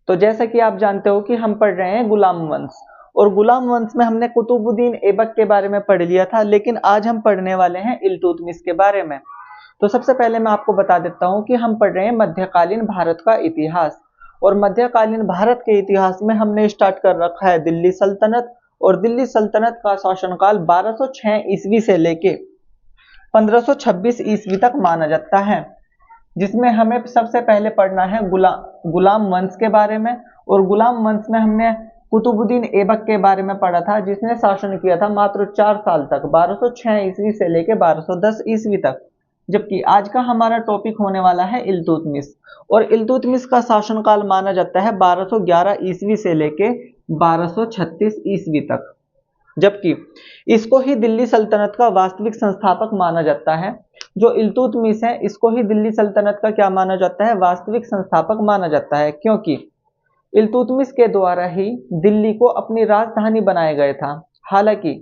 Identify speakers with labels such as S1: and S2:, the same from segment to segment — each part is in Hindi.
S1: तो जैसा कि आप जानते हो कि हम पढ़ रहे हैं गुलाम वंश, और गुलाम वंश में हमने कुतुबुद्दीन ऐबक के बारे में पढ़ लिया था, लेकिन आज हम पढ़ने वाले हैं इल्तुतमिश के बारे में। तो सबसे पहले मैं आपको बता देता हूं कि हम पढ़ रहे हैं मध्यकालीन भारत का इतिहास, और मध्यकालीन भारत के इतिहास में हमने स्टार्ट कर रखा है दिल्ली सल्तनत, और दिल्ली सल्तनत का शासनकाल 1206 ईस्वी से लेके 1526 ईस्वी तक माना जाता है, जिसमें हमें सबसे पहले पढ़ना है गुलाम वंश के बारे में। और गुलाम वंश में हमने कुतुबुद्दीन ऐबक के बारे में पढ़ा था, जिसने शासन किया था मात्र 4 साल तक, 1206 ईस्वी से लेकर 1210 ईस्वी तक। जबकि आज का हमारा टॉपिक होने वाला है इल्तुतमिश, और इल्तुतमिश का शासनकाल माना जाता है 1211 ईस्वी से लेके 1236 ईस्वी तक। जबकि इसको ही दिल्ली सल्तनत का वास्तविक संस्थापक माना जाता है। जो इल्तुतमिश है, इसको ही दिल्ली सल्तनत का क्या माना जाता है, वास्तविक संस्थापक माना जाता है, क्योंकि इल्तुतमिश के द्वारा ही दिल्ली को अपनी राजधानी बनाया गया था। हालांकि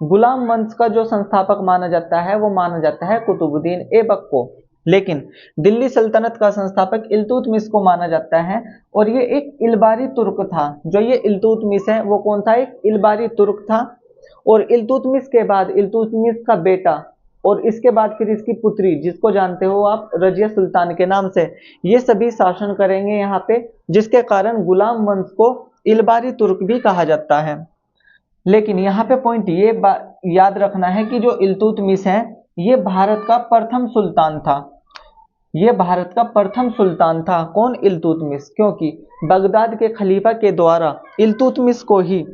S1: गुलाम वंश का जो संस्थापक माना जाता है वो माना जाता है कुतुबुद्दीन ऐबक को, लेकिन दिल्ली सल्तनत का संस्थापक इल्तुतमिश को माना जाता है। और ये एक इल्बारी तुर्क था। जो ये इल्तुतमिश है वो कौन था, एक इल्बारी तुर्क था। और इल्तुतमिश के बाद इल्तुतमिश का बेटा, और इसके बाद फिर इसकी पुत्री, जिसको जानते हो आप रजिया सुल्तान के नाम से, ये सभी शासन करेंगे यहाँ पे, जिसके कारण गुलाम वंश को इल्बारी तुर्क भी कहा जाता है। लेकिन यहाँ पे पॉइंट ये याद रखना है कि जो इल्तुतमिश है ये भारत का प्रथम सुल्तान था। ये भारत का प्रथम सुल्तान था। कौन, इल्तुतमिश, क्योंकि बगदाद के खलीफा के द्वारा इल्तुतमिश को ही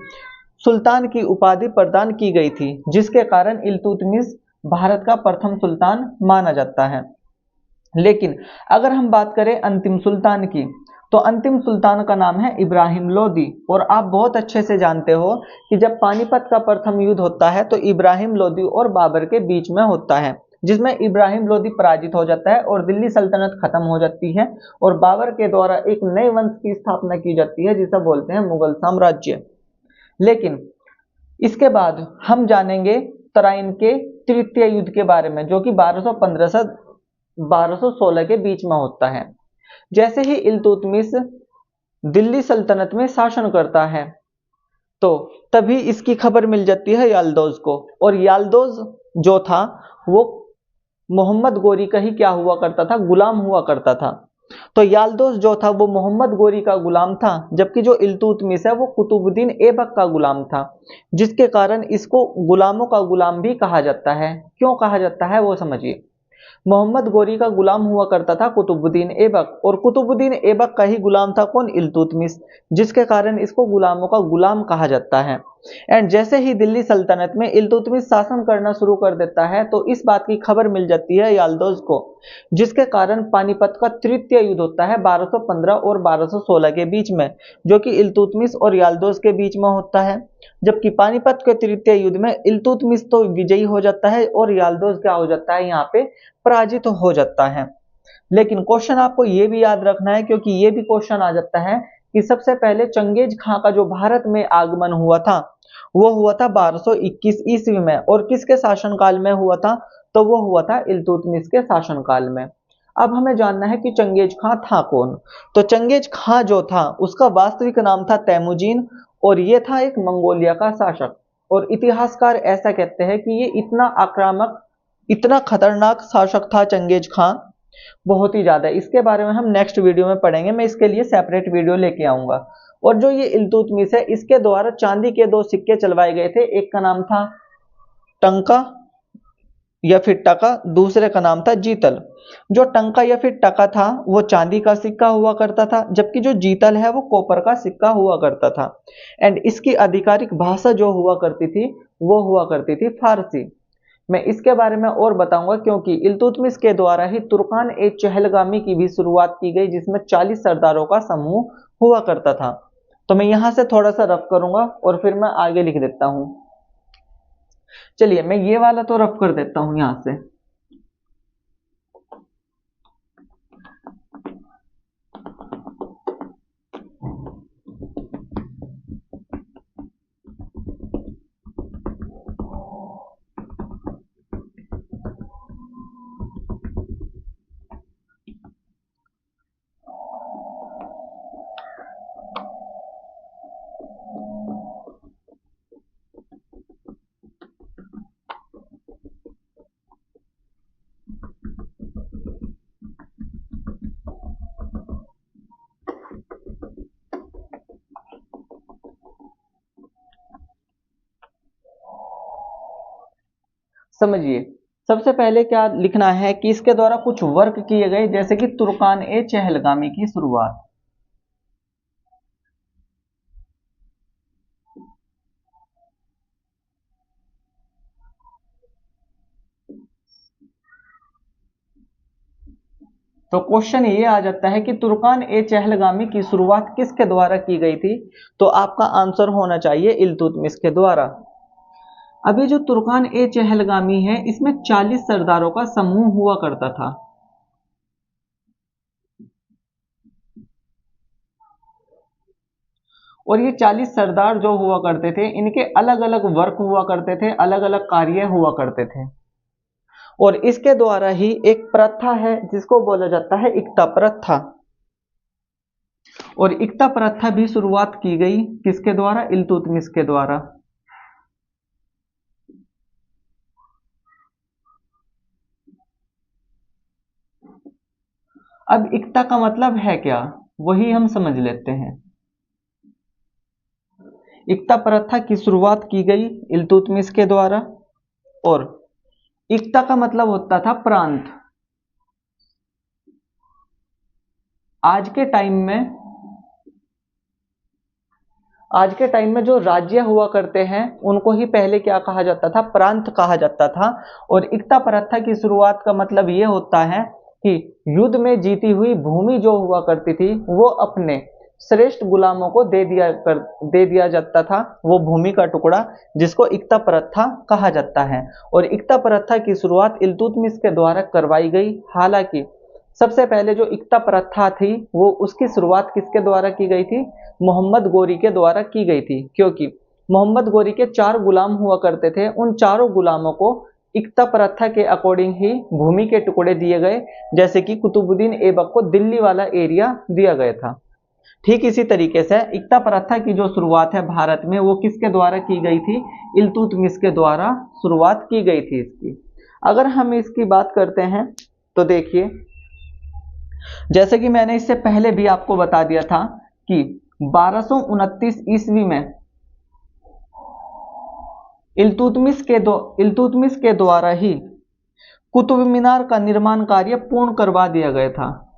S1: सुल्तान की उपाधि प्रदान की गई थी, जिसके कारण इल्तुतमिश भारत का प्रथम सुल्तान माना जाता है। लेकिन अगर हम बात करें अंतिम सुल्तान की, तो अंतिम सुल्तान का नाम है इब्राहिम लोदी। और आप बहुत अच्छे से जानते हो कि जब पानीपत का प्रथम युद्ध होता है तो इब्राहिम लोदी और बाबर के बीच में होता है, जिसमें इब्राहिम लोदी पराजित हो जाता है और दिल्ली सल्तनत खत्म हो जाती है, और बाबर के द्वारा एक नए वंश की स्थापना की जाती है जिसे बोलते हैं मुगल साम्राज्य। लेकिन इसके बाद हम जानेंगे तराइन के तृतीय युद्ध के बारे में, जो कि 1215 से 1216 के बीच में होता है। जैसे ही इल्तुतमिश दिल्ली सल्तनत में शासन करता है तो तभी इसकी खबर मिल जाती है याल्दोज को, और याल्दोज जो था वो मोहम्मद गोरी का ही क्या हुआ करता था, गुलाम हुआ करता था। तो याल्दोज जो था वो मोहम्मद गोरी का गुलाम था, जबकि जो इल्तुतमिश है वो कुतुबुद्दीन ऐबक का गुलाम था, जिसके कारण इसको गुलामों का गुलाम भी कहा जाता है। क्यों कहा जाता है वो समझिए। मोहम्मद गोरी का गुलाम हुआ करता था कुतुबुद्दीन ऐबक, और कुतुबुद्दीन ऐबक का ही गुलाम था कौन, इल्तुतमिश, जिसके कारण इसको गुलामों का गुलाम कहा जाता है। एंड जैसे ही दिल्ली सल्तनत में इल्तुतमिश शासन करना शुरू कर देता है तो इस बात की खबर मिल जाती है याल्दोज को, जिसके कारण पानीपत का तृतीय युद्ध होता है 1215 और 1216 के बीच में, जो कि इल्तुतमिश और याल्दोज के बीच में होता है। जबकि पानीपत के तृतीय युद्ध में इल्तुतमिश तो विजयी हो जाता है और याल्दोज क्या हो जाता है, यहाँ पे पराजित हो जाता है। लेकिन क्वेश्चन आपको ये भी याद रखना है, क्योंकि ये भी क्वेश्चन आ जाता है कि सबसे पहले चंगेज खां का जो भारत में आगमन हुआ था वो हुआ था 1221 ईस्वी में, और किसके शासनकाल में हुआ था, तो वो हुआ था इल्तुतमिश के शासनकाल में। अब हमें जानना है कि चंगेज खां था कौन। तो चंगेज खां जो था उसका वास्तविक नाम था तैमुजीन, और ये था एक मंगोलिया का शासक। और इतिहासकार ऐसा कहते हैं कि ये इतना आक्रामक, इतना खतरनाक शासक था चंगेज खां, बहुत ही ज्यादा। इसके बारे में हम नेक्स्ट वीडियो में पढ़ेंगे, मैं इसके लिए सेपरेट वीडियो लेके आऊंगा। और जो ये इल्तुतमिश है इसके द्वारा चांदी के 2 सिक्के चलवाए गए थे, एक का नाम था टंका या फिर टका, दूसरे का नाम था जीतल। जो टंका या फिर टका था वो चांदी का सिक्का हुआ करता था, जबकि जो जीतल है वो कॉपर का सिक्का हुआ करता था। एंड इसकी आधिकारिक भाषा जो हुआ करती थी वो हुआ करती थी फारसी। मैं इसके बारे में और बताऊंगा, क्योंकि इल्तुतमिश के द्वारा ही तुर्कान ए चहलगामी की भी शुरुआत की गई, जिसमें 40 सरदारों का समूह हुआ करता था। तो मैं यहां से थोड़ा सा रफ करूंगा और फिर मैं आगे लिख देता हूं। चलिए मैं ये वाला तो रफ कर देता हूं यहां से। समझिए, सबसे पहले क्या लिखना है कि इसके द्वारा कुछ वर्क किए गए, जैसे कि तुर्कान ए चहलगामी की शुरुआत। तो क्वेश्चन ये आ जाता है कि तुर्कान ए चहलगामी की शुरुआत किसके द्वारा की गई थी? तो आपका आंसर होना चाहिए इल्तुतमिश के द्वारा। अब ये जो तुर्कान ए चहलगामी है, इसमें 40 सरदारों का समूह हुआ करता था। और ये 40 सरदार जो हुआ करते थे, इनके अलग अलग वर्क हुआ करते थे, अलग अलग कार्य हुआ करते थे। और इसके द्वारा ही एक प्रथा है जिसको बोला जाता है इक्ता प्रथा। और इक्ता प्रथा भी शुरुआत की गई किसके द्वारा? इल्तुतमिश के द्वारा। अब इक्ता का मतलब है क्या, वही हम समझ लेते हैं। इक्ता प्रथा की शुरुआत की गई इल्तुतमिश के द्वारा। और इक्ता का मतलब होता था प्रांत। आज के टाइम में जो राज्य हुआ करते हैं, उनको ही पहले क्या कहा जाता था? प्रांत कहा जाता था। और इक्ता प्रथा की शुरुआत का मतलब ये होता है कि युद्ध में जीती हुई भूमि जो हुआ करती थी, वो अपने श्रेष्ठ गुलामों को दे दिया जाता था, वो भूमि का टुकड़ा, जिसको इक्ता प्रथा कहा जाता है। और इक्ता प्रथा की शुरुआत इल्तुतमिश के द्वारा करवाई गई। हालांकि सबसे पहले जो इक्ता प्रथा थी, वो उसकी शुरुआत किसके द्वारा की गई थी? मोहम्मद गोरी के द्वारा की गई थी। क्योंकि मोहम्मद गोरी के 4 गुलाम हुआ करते थे, उन चारों गुलामों को इक्ता प्रथा के अकॉर्डिंग ही भूमि के टुकड़े दिए गए, जैसे कि कुतुबुद्दीन ऐबक को दिल्ली वाला एरिया दिया गया था। ठीक इसी तरीके से इक्ता प्रथा की जो शुरुआत है भारत में, वो किसके द्वारा की गई थी? इल्तुतमिश के द्वारा शुरुआत की गई थी इसकी। अगर हम इसकी बात करते हैं तो देखिए, जैसे कि मैंने इससे पहले भी आपको बता दिया था कि 1229 ईस्वी में इल्तुतमिश के द्वारा ही कुतुब मीनार का निर्माण कार्य पूर्ण करवा दिया गया था।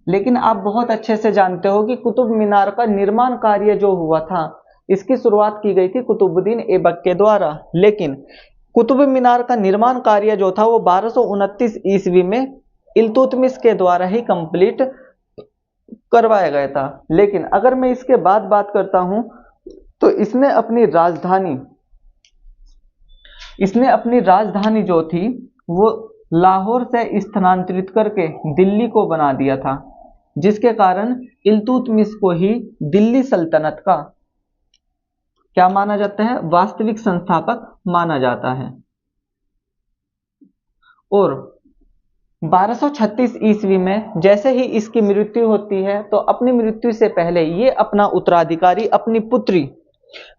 S1: लेकिन आप बहुत अच्छे से जानते हो कि कुतुब मीनार का निर्माण कार्य जो हुआ था, इसकी शुरुआत की गई थी कुतुबुद्दीन ऐबक के द्वारा। लेकिन कुतुब मीनार का निर्माण कार्य जो था, वो 1229 ईस्वी में इल्तुतमिश के द्वारा ही कंप्लीट करवाया गया था। लेकिन अगर मैं इसके बाद बात करता हूं, तो इसने अपनी राजधानी जो थी, वो लाहौर से स्थानांतरित करके दिल्ली को बना दिया था, जिसके कारण इल्तुतमिश को ही दिल्ली सल्तनत का क्या माना जाता है? वास्तविक संस्थापक माना जाता है। और 1236 ईस्वी में जैसे ही इसकी मृत्यु होती है, तो अपनी मृत्यु से पहले ये अपना उत्तराधिकारी अपनी पुत्री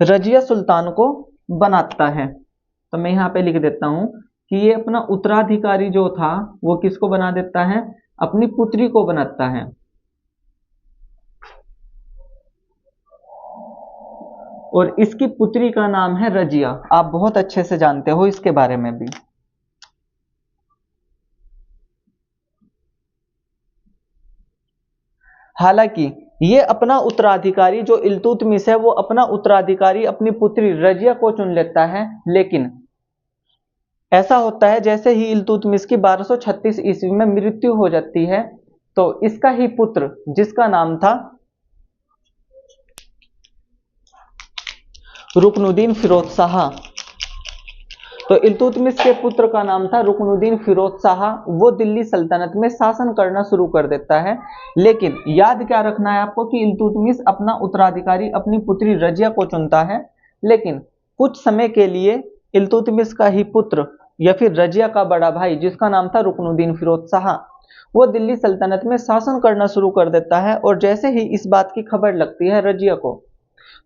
S1: रजिया सुल्तान को बनाता है। तो मैं यहाँ पे लिख देता हूं कि ये अपना उत्तराधिकारी जो था, वो किसको बना देता है? अपनी पुत्री को बनाता है। और इसकी पुत्री का नाम है रजिया। आप बहुत अच्छे से जानते हो इसके बारे में भी। हालांकि ये अपना उत्तराधिकारी जो इल्तुतमिश है, वो अपना उत्तराधिकारी अपनी पुत्री रजिया को चुन लेता है। लेकिन ऐसा होता है, जैसे ही इल्तुतमिश की 1236 ईस्वी में मृत्यु हो जाती है, तो इसका ही पुत्र, जिसका नाम था रुकनुद्दीन फिरोज शाह, तो इल्तुतमिश के पुत्र का नाम था रुकनुद्दीन फिरोज शाह, वो दिल्ली सल्तनत में शासन करना शुरू कर देता है। लेकिन याद क्या रखना है आपको कि इल्तुतमिश अपना उत्तराधिकारी अपनी पुत्री रजिया को चुनता है, लेकिन कुछ समय के लिए इल्तुतमिश का ही पुत्र या फिर रजिया का बड़ा भाई, जिसका नाम था रुकनुद्दीन फिरोज शाह, वो दिल्ली सल्तनत में शासन करना शुरू कर देता है। और जैसे ही इस बात की खबर लगती है रजिया को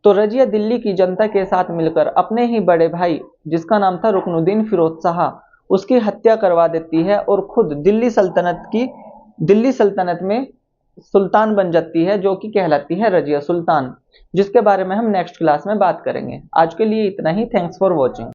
S1: तो रजिया दिल्ली की जनता के साथ मिलकर अपने ही बड़े भाई, जिसका नाम था रुकनुद्दीन फिरोज शाह, उसकी हत्या करवा देती है और खुद दिल्ली सल्तनत में सुल्तान बन जाती है, जो कि कहलाती है रजिया सुल्तान, जिसके बारे में हम नेक्स्ट क्लास में बात करेंगे। आज के लिए इतना ही। Thanks for watching.